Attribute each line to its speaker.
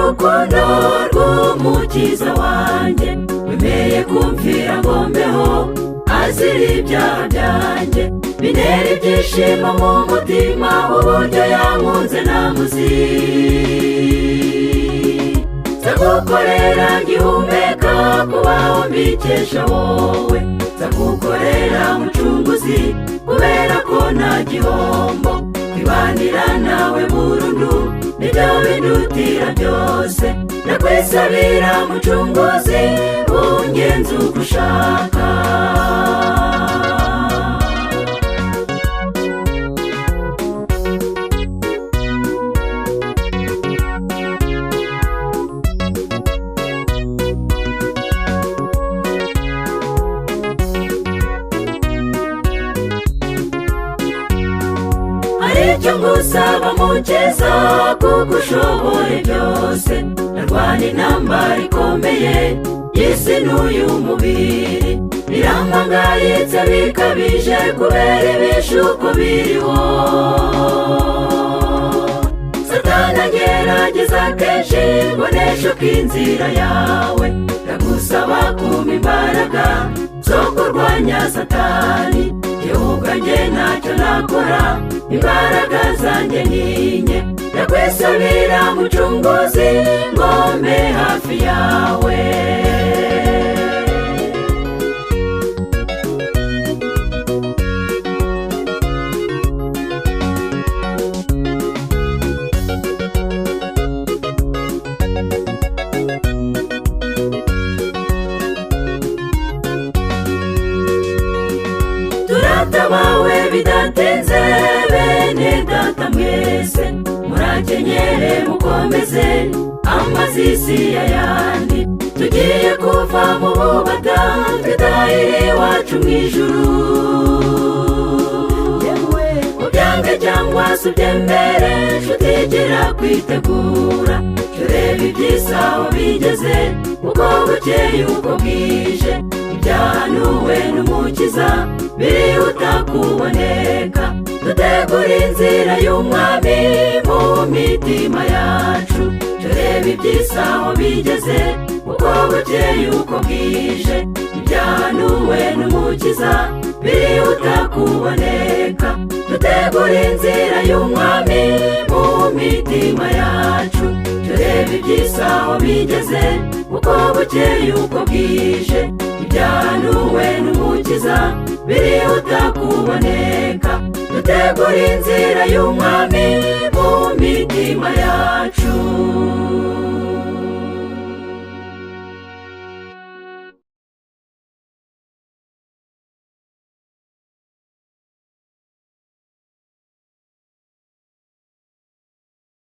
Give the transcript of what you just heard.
Speaker 1: urukundo rw'umukiza wanjye wemeye kumvira ngo mbeho azira ibyaha byanjye bintera ibyishimo mu mutima uburyo yankunze namuzi nzagukorera ngihumeka kubaho mbikesha wowe nzagukorera mucunguzi kubera ko nta gihombo kwibanira nawe burundu nibyo bindutira byose ndakwisabira mucunguzi ungenze uko ushaka icyo ngusaba mukiza kuko ushoboye byose ndarwana intambara ikomeye y'isi n'uyu mubiri birampangayitse bikabije kubera ibishuko biriho satani agerageza kenshi ngo neshuke inzira yawe ndagusaba kumpa imbaraga zo kurwanya satani gihuga njye ntacyo nakora imbaraga zanjye ninye ndakwisabira mucunguzi ngo mbe hafi yawe turatabawe bidatinze bene data mwese murakenyere mukomeze amazisi y'ayandi tugiye kuva mu bubata twitahire iwacu mw'ijuru ubyange cyangwa se ubyemere nshutigera kwitegura turebe iby'isaho bigeze uko bukeye uko bwije ibyahanuwe n'umukiza birihuta kuboneka dutegura inzira y'umwami mu mitima yacu turebe iby'isaho bigeze uko bukeye uko bwije ibyahanuwe n'umukiza birihuta kuboneka dutegura inzira y'umwami mu mitima yacu turebe iby'isaho bigeze uko bukeye uko bwije ibyahanuwe n'umukiza birihuta kuboneka dutegura inzira y'umwami mu mitima yacu